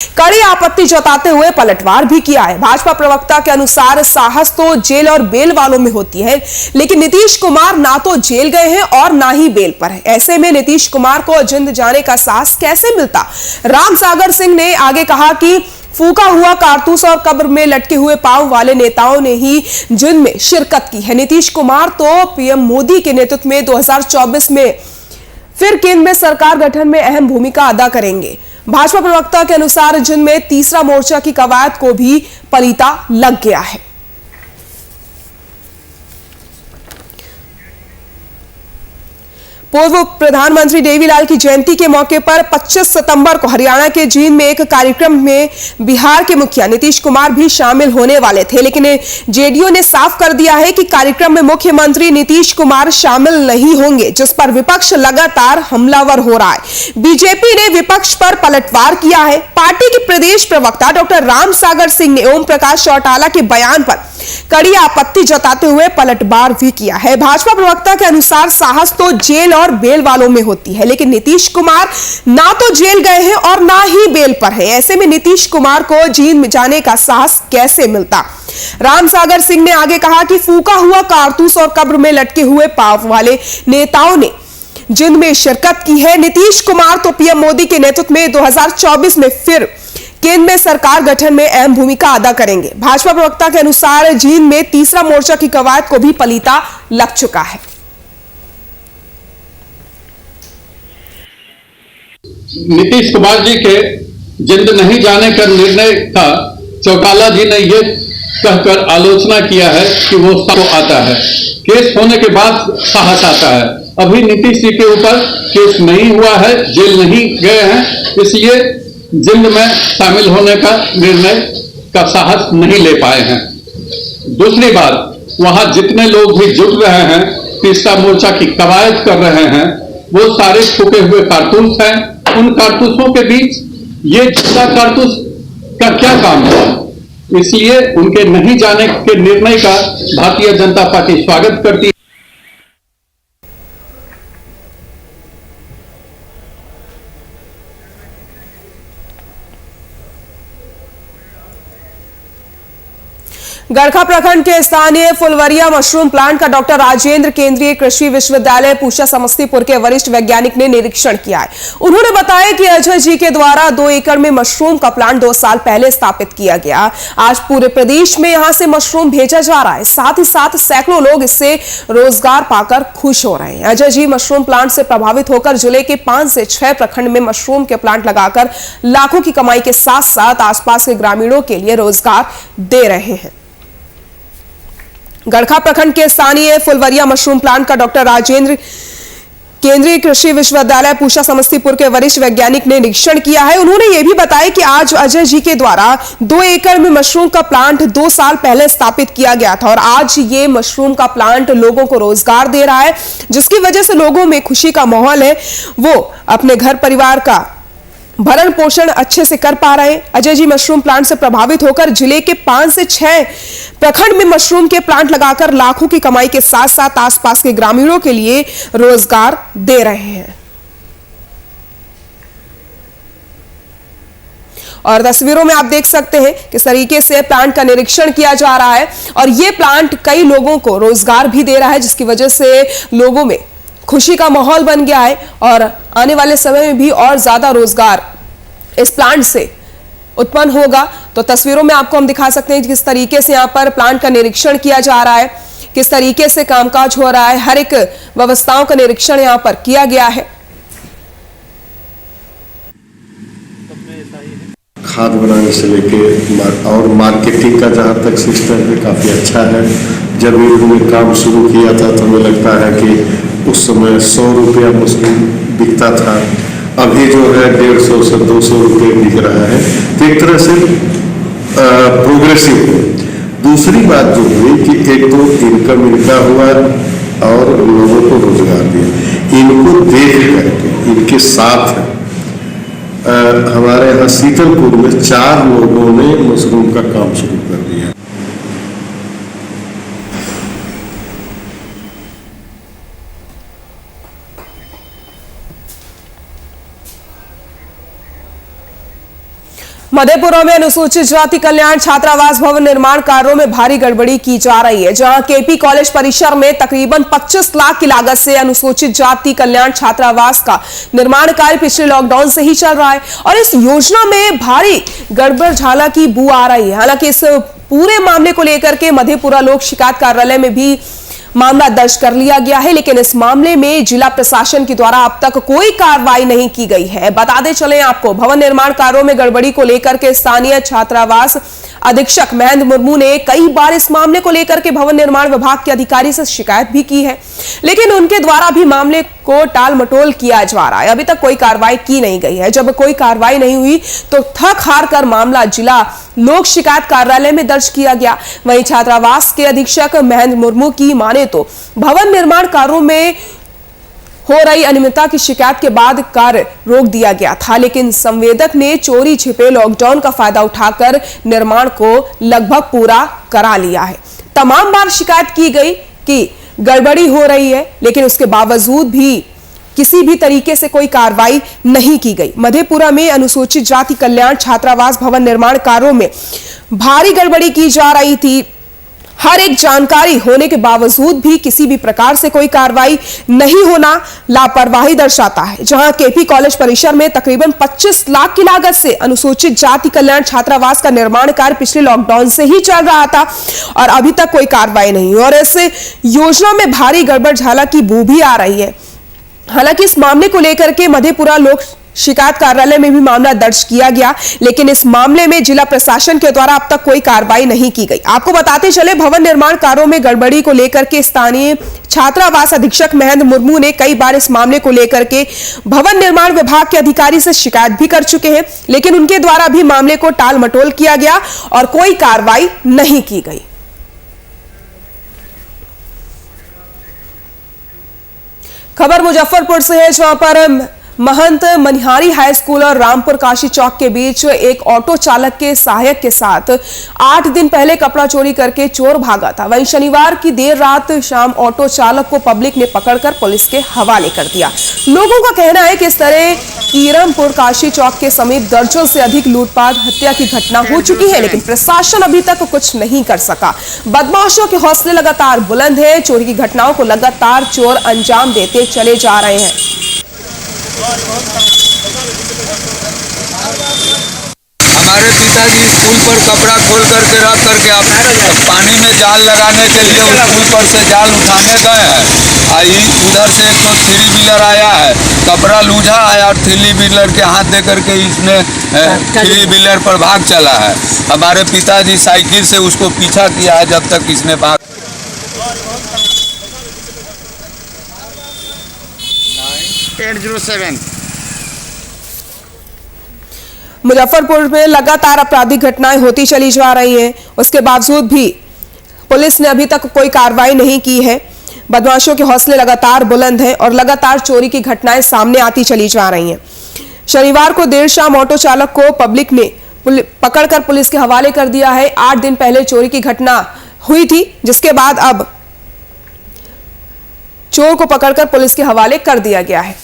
कड़ी आपत्ति जताते हुए पलटवार भी किया है। भाजपा प्रवक्ता के अनुसार साहस तो जेल और बेल वालों में होती है, लेकिन नीतीश कुमार ना तो जेल गए हैं और ना ही बेल पर है। ऐसे में नीतीश कुमार को जिंद जाने का साहस कैसे मिलता? रामसागर सिंह ने आगे कहा कि फूका हुआ कारतूस और कब्र में लटके हुए पांव वाले नेताओं ने ही जिंद में शिरकत की है। नीतीश कुमार तो पीएम मोदी के नेतृत्व में 2024 में फिर केंद्र में सरकार गठन में अहम भूमिका अदा करेंगे। भाजपा प्रवक्ता के अनुसार जिंद में तीसरा मोर्चा की कवायद को भी पलीता लग गया है। पूर्व प्रधानमंत्री देवीलाल की जयंती के मौके पर 25 सितंबर को हरियाणा के जींद में एक कार्यक्रम में बिहार के मुखिया नीतीश कुमार भी शामिल होने वाले थे, लेकिन जेडीयू ने साफ कर दिया है कि कार्यक्रम में मुख्यमंत्री नीतीश कुमार शामिल नहीं होंगे, जिस पर विपक्ष लगातार हमलावर हो रहा है। बीजेपी ने विपक्ष पर पलटवार किया है। पार्टी के प्रदेश प्रवक्ता डॉक्टर रामसागर सिंह ने ओम प्रकाश चौटाला के बयान पर कड़ी आपत्ति जताते हुए पलटवार भी किया है। भाजपा प्रवक्ता के अनुसार साहस तो जेल और बेल वालों में होती है, लेकिन नीतीश कुमार ना तो जेल गए हैं और ना ही बेल पर है। ऐसे में नीतीश कुमार को जींद में जाने का साहस कैसे मिलता? रामसागर सिंह ने आगे कहा कि फूका हुआ कारतूस और कब्र में लटके हुए पांव वाले नेताओं ने जिंद में शिरकत की है। नीतीश कुमार तो पीएम मोदी के नेतृत्व में 2024 में फिर केंद्र में सरकार गठन में अहम भूमिका अदा करेंगे। भाजपा प्रवक्ता के अनुसार जींद में तीसरा मोर्चा की कवायद को भी पलीता लग चुका है। नीतीश कुमार जी के जिंद नहीं जाने का निर्णय का चौटाला जी ने ये कहकर आलोचना किया है कि वो साहस आता है, केस होने के बाद साहस आता है। अभी नीतीश जी के ऊपर केस नहीं हुआ है, जेल नहीं गए हैं, इसलिए जिंद में शामिल होने का निर्णय का साहस नहीं ले पाए हैं। दूसरी बात, वहां जितने लोग भी जुट रहे हैं, तीसरा मोर्चा की कवायद कर रहे हैं, वो सारे फूके हुए कारतूस हैं। उन कारतूसों के बीच ये जिंदा कारतूस का क्या काम है? इसलिए उनके नहीं जाने के निर्णय का भारतीय जनता पार्टी स्वागत करती है। गड़खा प्रखंड के स्थानीय फुलवरिया मशरूम प्लांट का डॉक्टर राजेंद्र केंद्रीय कृषि विश्वविद्यालय पूसा समस्तीपुर के वरिष्ठ वैज्ञानिक ने निरीक्षण किया है। उन्होंने बताया कि अजय जी के द्वारा 2 एकड़ में मशरूम का प्लांट 2 साल पहले स्थापित किया गया। आज पूरे प्रदेश में यहां से मशरूम भेजा जा रहा है। साथ ही साथ सैकड़ों लोग इससे रोजगार पाकर खुश हो रहे हैं। अजय जी मशरूम प्लांट से प्रभावित होकर जिले के 5 से 6 प्रखंड में मशरूम के प्लांट लगाकर लाखों की कमाई के साथ साथ आसपास के ग्रामीणों के लिए रोजगार दे रहे हैं। गड़खा प्रखंड के स्थानीय फुलवरिया मशरूम प्लांट का डॉक्टर राजेंद्र केंद्रीय कृषि विश्वविद्यालय पूसा समस्तीपुर के वरिष्ठ वैज्ञानिक ने निरीक्षण किया है। उन्होंने यह भी बताया कि आज अजय जी के द्वारा 2 एकड़ में मशरूम का प्लांट 2 साल पहले स्थापित किया गया था और आज ये मशरूम का प्लांट लोगों को रोजगार दे रहा है, जिसकी वजह से लोगों में खुशी का माहौल है। वो अपने घर परिवार का भरण पोषण अच्छे से कर पा रहे हैं। अजय जी मशरूम प्लांट से प्रभावित होकर जिले के 5 से 6 प्रखंड में मशरूम के प्लांट लगाकर लाखों की कमाई के साथ साथ आसपास के ग्रामीणों के लिए रोजगार दे रहे हैं। और तस्वीरों में आप देख सकते हैं किस तरीके से प्लांट का निरीक्षण किया जा रहा है और यह प्लांट कई लोगों को रोजगार भी दे रहा है, जिसकी वजह से लोगों में खुशी का माहौल बन गया है और आने वाले समय में भी और ज्यादा रोजगार इस प्लांट से उत्पन्न होगा। तो तस्वीरों में आपको हम दिखा सकते हैं किस तरीके से यहाँ पर प्लांट का निरीक्षण किया जा रहा है, किस तरीके से कामकाज हो रहा है, हर एक व्यवस्थाओं का निरीक्षण यहाँ पर किया गया है। खाद बनाने से लेके और मार्केटिंग का जहाँ तक सिस्टम है काफ़ी अच्छा है। जब इन्होंने काम शुरू किया था तो हमें लगता है कि उस समय 100 रुपया मशरूम बिकता था, अभी जो है 150 से 200 रुपये बिक रहा है। तो एक तरह से प्रोग्रेसिव है। दूसरी बात जो हुई कि एक तो इनकम इनका हुआ और लोगों को रोजगार दिया। इनको देख करके इनके साथ हमारे यहाँ शीतलपुर में 4 लोगों ने मशरूम का काम शुरू कर दिया। मधेपुरा में अनुसूचित जाति कल्याण छात्रावास भवन निर्माण कार्यों में भारी गड़बड़ी की जा रही है, जहां केपी कॉलेज परिसर में तकरीबन 25 लाख की लागत से अनुसूचित जाति कल्याण छात्रावास का निर्माण कार्य पिछले लॉकडाउन से ही चल रहा है और इस योजना में भारी गड़बड़ झाला की बू आ रही है। हालांकि इस पूरे मामले को लेकर के मधेपुरा लोक शिकायत कार्यालय में भी मामला दर्ज कर लिया गया है, लेकिन इस मामले में जिला प्रशासन के द्वारा अब तक कोई कार्रवाई नहीं की गई है। बताते चलें आपको, भवन निर्माण कार्यों में गड़बड़ी को लेकर के स्थानीय छात्रावास अधीक्षक महेंद्र मुर्मू ने कई बार इस मामले को लेकर के भवन निर्माण विभाग के अधिकारी से शिकायत भी की है, लेकिन उनके द्वारा भी मामले को टाल मटोल किया जा रहा है। अभी तक कोई कार्रवाई की नहीं गई है। जब कोई कार्रवाई नहीं हुई तो थक हार कर मामला जिला लोक शिकायत कार्यालय में दर्ज किया गया। वहीं छात्रावास के अधीक्षक महेंद्र मुर्मू की माने तो भवन निर्माण कार्यों में हो रही अनियमितता की शिकायत के बाद कार्य रोक दिया गया था, लेकिन संवेदक ने चोरी छिपे लॉकडाउन का फायदा उठाकर निर्माण को लगभग पूरा करा लिया है। तमाम बार शिकायत की गई कि गड़बड़ी हो रही है, लेकिन उसके बावजूद भी किसी भी तरीके से कोई कार्रवाई नहीं की गई। मधेपुरा में अनुसूचित जाति कल्याण छात्रावास भवन निर्माण कार्यों में भारी गड़बड़ी की जा रही थी। हर एक जानकारी होने के बावजूद भी किसी भी प्रकार से कोई कार्रवाई नहीं होना लापरवाही दर्शाता है। जहां केपी कॉलेज परिसर में तकरीबन 25 लाख की लागत से अनुसूचित जाति कल्याण छात्रावास का निर्माण कार्य पिछले लॉकडाउन से ही चल रहा था और अभी तक कोई कार्रवाई नहीं हुई और इस योजना में भारी गड़बड़ झाला की बू भी आ रही है। हालांकि इस मामले को लेकर के मधेपुरा लोक शिकायत कार्यालय में भी मामला दर्ज किया गया, लेकिन इस मामले में जिला प्रशासन के द्वारा अब तक कोई कार्रवाई नहीं की गई। आपको बताते चले, भवन निर्माण कार्यों में गड़बड़ी को लेकर के स्थानीय छात्रावास अधीक्षक महेंद्र मुर्मू ने कई बार इस मामले को लेकर के भवन निर्माण विभाग के अधिकारी से शिकायत भी कर चुके हैं, लेकिन उनके द्वारा भी मामले को टाल मटोल किया गया और कोई कार्रवाई नहीं की गई। खबर मुजफ्फरपुर से है, जहां पर महंत मनिहारी हाई स्कूल और रामपुर काशी चौक के बीच एक ऑटो चालक के सहायक के साथ 8 दिन पहले कपड़ा चोरी करके चोर भागा था। वहीं शनिवार की देर रात शाम ऑटो चालक को पब्लिक ने पकड़कर पुलिस के हवाले कर दिया। लोगों का कहना है कि इस तरह कीरमपुर काशी चौक के समीप दर्जन से अधिक लूटपाट हत्या की घटना हो चुकी है, लेकिन प्रशासन अभी तक कुछ नहीं कर सका। बदमाशों के हौसले लगातार बुलंद है। चोरी की घटनाओं को लगातार चोर अंजाम देते चले जा रहे हैं। हमारे पिताजी स्कूल पर कपड़ा खोल करके रख करके अब पानी में जाल लगाने के लिए स्कूल पर से जाल उठाने गए हैं। उधर से एक तो थ्री व्हीलर आया है, कपड़ा लूझा आया और थ्री व्हीलर के हाथ दे करके इसने थ्री व्हीलर पर भाग चला है। हमारे पिताजी साइकिल से उसको पीछा किया है जब तक इसने भाग। 807 मुजफ्फरपुर में लगातार आपराधिक घटनाएं होती चली जा रही हैं, उसके बावजूद भी पुलिस ने अभी तक कोई कार्रवाई नहीं की है। बदमाशों के हौसले लगातार बुलंद हैं और लगातार चोरी की घटनाएं सामने आती चली जा रही हैं। शनिवार को देर शाम ऑटो चालक को पब्लिक ने पकड़कर पुलिस के हवाले कर दिया है। 8 दिन पहले चोरी की घटना हुई थी, जिसके बाद अब चोर को पकड़कर पुलिस के हवाले कर दिया गया है।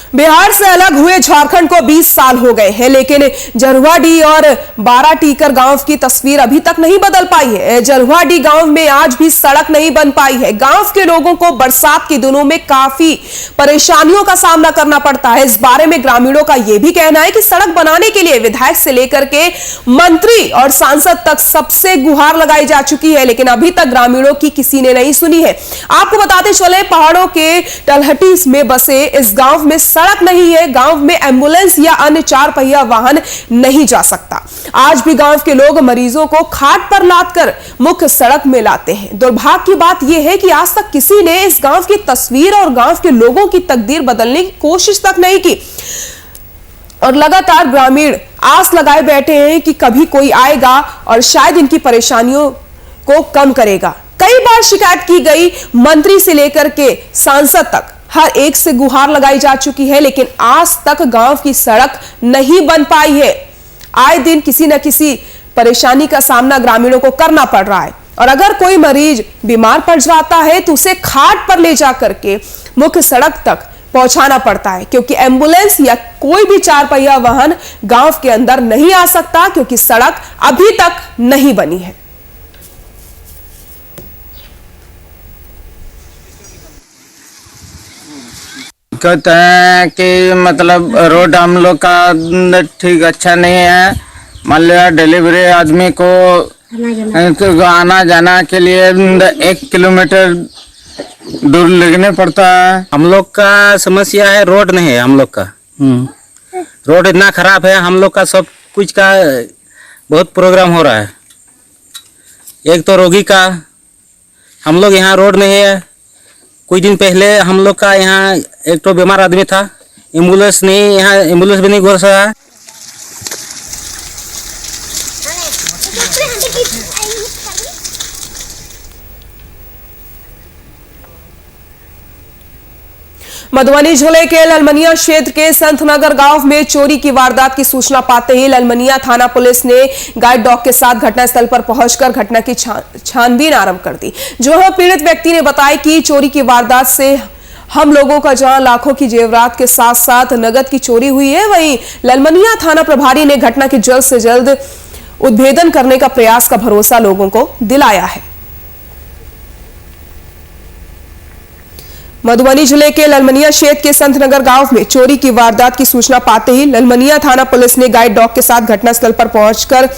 बिहार से अलग हुए झारखंड को 20 साल हो गए हैं, लेकिन जरुआडीह और बाराटीकर गांव की तस्वीर अभी तक नहीं बदल पाई है। जरुआडीह गांव में आज भी सड़क नहीं बन पाई है। गांव के लोगों को बरसात के दिनों में काफी परेशानियों का सामना करना पड़ता है। इस बारे में ग्रामीणों का यह भी कहना है कि सड़क बनाने के लिए विधायक से लेकर के मंत्री और सांसद तक सबसे गुहार लगाई जा चुकी है, लेकिन अभी तक ग्रामीणों की किसी ने नहीं सुनी है। आपको बताते चले, पहाड़ों के तलहटी में बसे इस गांव में सड़क नहीं है। गांव में एम्बुलेंस या अन्य 4 पहिया वाहन नहीं जा सकता। आज भी गांव के लोग मरीजों को खाट पर लादकर मुख्य सड़क में लाते हैं। दुर्भाग्य की बात यह है कि आज तक किसी ने इस गांव की तस्वीर और गांव के लोगों की तकदीर बदलने की कोशिश तक नहीं की और लगातार ग्रामीण आस लगाए बैठे हैं कि कभी कोई आएगा और शायद इनकी परेशानियों को कम करेगा। कई बार शिकायत की गई, मंत्री से लेकर के सांसद तक हर एक से गुहार लगाई जा चुकी है, लेकिन आज तक गांव की सड़क नहीं बन पाई है। आए दिन किसी न किसी परेशानी का सामना ग्रामीणों को करना पड़ रहा है। और अगर कोई मरीज बीमार पड़ जाता है तो उसे खाट पर ले जा करके मुख्य सड़क तक पहुंचाना पड़ता है, क्योंकि एम्बुलेंस या कोई भी 4 पहिया वाहन गांव के अंदर नहीं आ सकता, क्योंकि सड़क अभी तक नहीं बनी है। कहते हैं कि मतलब रोड हम लोग का ठीक अच्छा नहीं है। मान लिया डिलीवरी आदमी को आना जाना के लिए 1 किलोमीटर दूर लगने पड़ता है। हम लोग का समस्या है, रोड नहीं है हम लोग का। रोड इतना खराब है, हम लोग का सब कुछ का बहुत प्रोग्राम हो रहा है। एक तो रोगी का, हम लोग यहाँ रोड नहीं है। कुछ दिन पहले हम लोग का यहाँ एक तो बीमार आदमी था, एम्बुलेंस नहीं, यहाँ एम्बुलेंस भी नहीं घुस रहा है। मधुबनी जिले के ललमनिया क्षेत्र के संतनगर गांव में चोरी की वारदात की सूचना पाते ही ललमनिया थाना पुलिस ने गाइड डॉग के साथ घटनास्थल पर पहुंचकर घटना की छानबीन आरंभ कर दी। जो पीड़ित व्यक्ति ने बताया कि चोरी की वारदात से हम लोगों का जहां लाखों की जेवरात के साथ साथ नगद की चोरी हुई है, वहीं ललमनिया थाना प्रभारी ने घटना की जल्द से जल्द उद्भेदन करने का प्रयास का भरोसा लोगों को दिलाया है। मधुबनी जिले के ललमनिया क्षेत्र के संतनगर गांव में चोरी की वारदात की सूचना पाते ही ललमनिया थाना पुलिस ने गाइड डॉग के साथ घटनास्थल पर पहुंचकर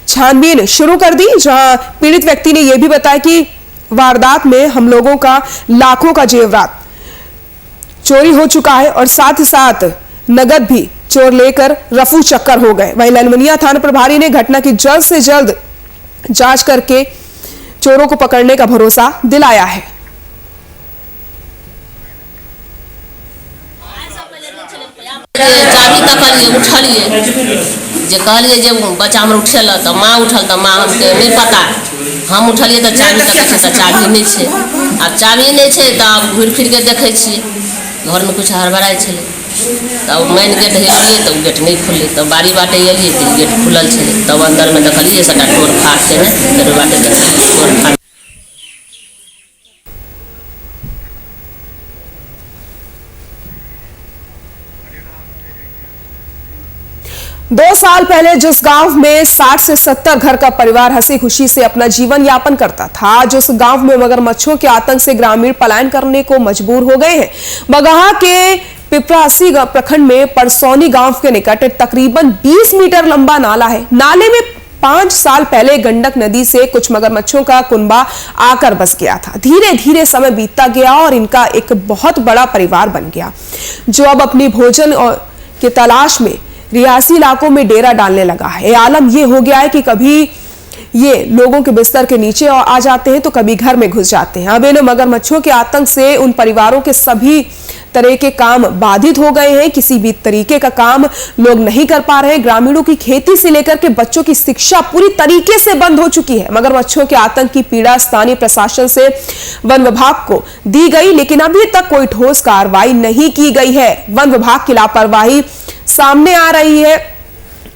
छानबीन शुरू कर दी। जहां पीड़ित व्यक्ति ने यह भी बताया कि वारदात में हम लोगों का लाखों का जेवरात चोरी हो चुका है और साथ ही साथ नगद भी चोर लेकर रफू चक्कर हो गए। वहीं ललमनिया थाना प्रभारी ने घटना की जल्द से जल्द जांच करके चोरों को पकड़ने का भरोसा दिलाया है। चाबी तकलिए उठलिए जे कहलिए जे बच्चा हमर उठेल तो माँ उठल तो माँ हमके नहीं पता, हम उठलिए तो चाबी तक तो चाबी नहीं छे। अब चाबी नहीं छे तो घूर फिर के देखे छिए घर में कुछ हड़बड़ाई छे। तब मेन गेट हिलिए तो गेट नहीं खुले, तब बारी बाटे एलिए तो गेट खुलल छे। तब अंदर में देखलिए सबटा टोर फाड़ के है बाटे टोर फाड़। 2 साल पहले जिस गांव में 60 से 70 घर का परिवार हंसी खुशी से अपना जीवन यापन करता था, आज उस गांव में मगरमच्छों के आतंक से ग्रामीण पलायन करने को मजबूर हो गए हैं। बगहा के पिपरासी प्रखंड में परसौनी गांव के निकट तकरीबन 20 मीटर लंबा नाला है। नाले में 5 साल पहले गंडक नदी से कुछ मगरमच्छों का कुनबा आकर बस गया था। धीरे धीरे समय बीतता गया और इनका एक बहुत बड़ा परिवार बन गया, जो अब अपनी भोजन की तलाश में रियासी इलाकों में डेरा डालने लगा है। आलम यह हो गया है कि कभी ये लोगों के बिस्तर के नीचे आ जाते हैं तो कभी घर में घुस जाते हैं। अब इन मगरमच्छों के आतंक से उन परिवारों के सभी तरह के काम बाधित हो गए हैं। किसी भी तरीके का काम लोग नहीं कर पा रहे। ग्रामीणों की खेती से लेकर के बच्चों की शिक्षा पूरी तरीके से बंद हो चुकी है। मगरमच्छों के आतंक की पीड़ा स्थानीय प्रशासन से वन विभाग को दी गई, लेकिन अभी तक कोई ठोस कार्रवाई नहीं की गई है। वन विभाग की लापरवाही सामने आ रही है।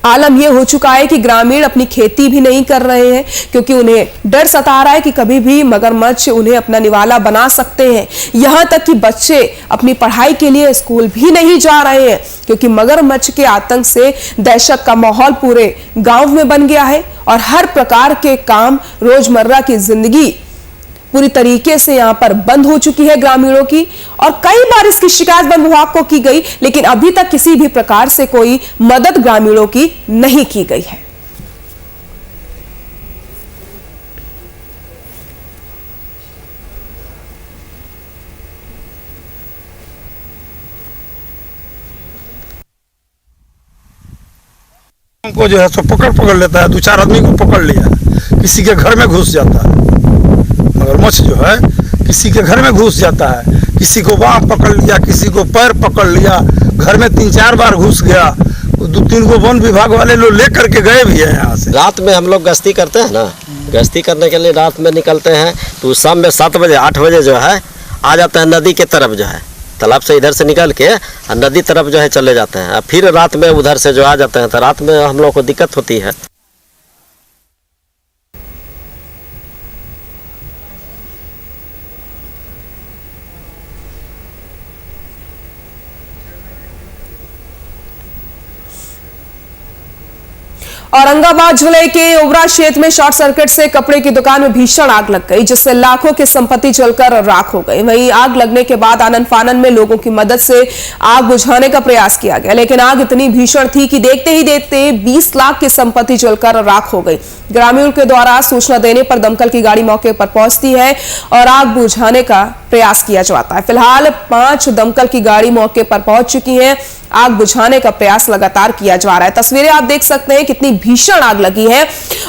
आलम यह हो चुका है कि ग्रामीण अपनी खेती भी नहीं कर रहे हैं, क्योंकि उन्हें डर सता रहा है कि कभी भी मगरमच्छ उन्हें अपना निवाला बना सकते हैं। यहां तक कि बच्चे अपनी पढ़ाई के लिए स्कूल भी नहीं जा रहे हैं, क्योंकि मगरमच्छ के आतंक से दहशत का माहौल पूरे गांव में बन गया है और हर प्रकार के काम, रोजमर्रा की जिंदगी पूरी तरीके से यहां पर बंद हो चुकी है ग्रामीणों की। और कई बार इसकी शिकायत वन विभाग को की गई, लेकिन अभी तक किसी भी प्रकार से कोई मदद ग्रामीणों की नहीं की गई है। को जो है सो पकड़ लेता है, 2-4 आदमी को पकड़ लिया, किसी के घर में घुस जाता है। मगरमच्छ जो है किसी के घर में घुस जाता है, किसी को बाँह पकड़ लिया, किसी को पैर पकड़ लिया, घर में 3-4 बार घुस गया। 2-3 को वन विभाग वाले लोग ले करके गए भी है यहाँ से। रात में हम लोग गश्ती करते हैं ना, गश्ती करने के लिए रात में निकलते हैं तो शाम में 7 बजे 8 बजे जो है आ जाते हैं नदी के तरफ, जो है तालाब से इधर से निकल के नदी तरफ जो है चले जाते हैं। फिर रात में उधर से जो आ जाते हैं, तो रात में हम लोग को दिक्कत होती है। औरंगाबाद जिले के ओबरा क्षेत्र में शॉर्ट सर्किट से कपड़े की दुकान में भीषण आग लग गई, जिससे लाखों की संपत्ति जलकर राख हो गई। वहीं आग लगने के बाद आनन फानन में लोगों की मदद से आग बुझाने का प्रयास किया गया, लेकिन आग इतनी भीषण थी कि देखते ही देखते 20 लाख की संपत्ति जलकर राख हो गई। ग्रामीणों के द्वारा सूचना देने पर दमकल की गाड़ी मौके पर पहुंचती है और आग बुझाने का प्रयास किया जाता है। फिलहाल 5 दमकल की गाड़ी मौके पर पहुंच चुकी है। आग बुझाने का प्रयास लगातार किया जा रहा है। तस्वीरें आप देख सकते हैं कितनी भीषण आग लगी है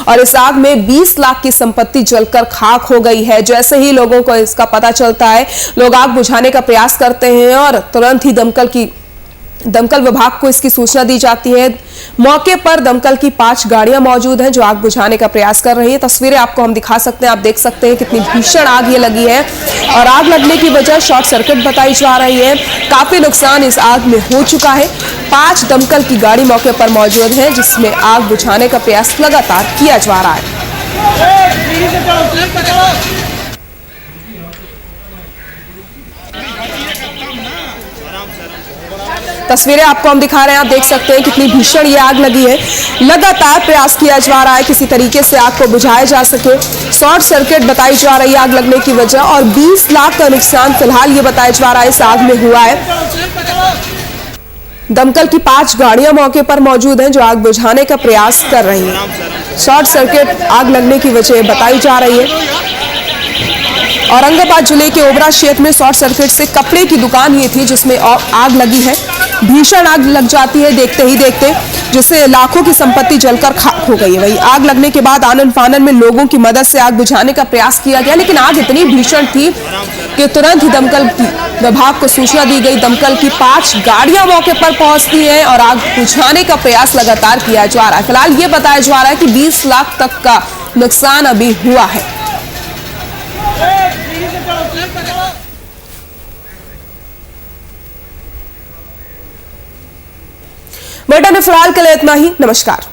और इस आग में 20 लाख की संपत्ति जलकर खाक हो गई है। जैसे ही लोगों को इसका पता चलता है, लोग आग बुझाने का प्रयास करते हैं और तुरंत ही दमकल विभाग को इसकी सूचना दी जाती है। मौके पर दमकल की 5 गाड़ियां मौजूद हैं जो आग बुझाने का प्रयास कर रही है। तस्वीरें आपको हम दिखा सकते हैं, आप देख सकते हैं कितनी भीषण आग ये लगी है और आग लगने की वजह शॉर्ट सर्किट बताई जा रही है। काफी नुकसान इस आग में हो चुका है। 5 दमकल की गाड़ी मौके पर मौजूद है, जिसमें आग बुझाने का प्रयास लगातार किया जा रहा है। तस्वीरें आपको हम दिखा रहे हैं, आप देख सकते हैं कितनी भीषण ये आग लगी है। लगातार प्रयास किया जा रहा है किसी तरीके से आग को बुझाया जा सके। शॉर्ट सर्किट बताई जा रही है आग लगने की वजह और 20 लाख का नुकसान फिलहाल ये बताया जा रहा है इस आग में हुआ है। दमकल की 5 गाड़ियां मौके पर मौजूद हैं जो आग बुझाने का प्रयास कर रही हैं। शॉर्ट सर्किट आग लगने की वजह बताई जा रही है। औरंगाबाद जिले के ओबरा क्षेत्र में शॉर्ट सर्किट से कपड़े की दुकान ही थी जिसमें आग लगी है। भीषण आग लग जाती है देखते ही देखते, जिससे लाखों की संपत्ति जलकर खाक हो गई है। वही आग लगने के बाद आनन फानन में लोगों की मदद से आग बुझाने का प्रयास किया गया, लेकिन आग इतनी भीषण थी कि तुरंत ही दमकल विभाग को सूचना दी गई। दमकल की 5 गाड़ियां मौके पर पहुंचती हैं और आग बुझाने का प्रयास लगातार किया जा रहा है। फिलहाल ये बताया जा रहा है कि 20 लाख तक का नुकसान अभी हुआ है। बुलेटिन में फिलहाल के लिए इतना ही। नमस्कार।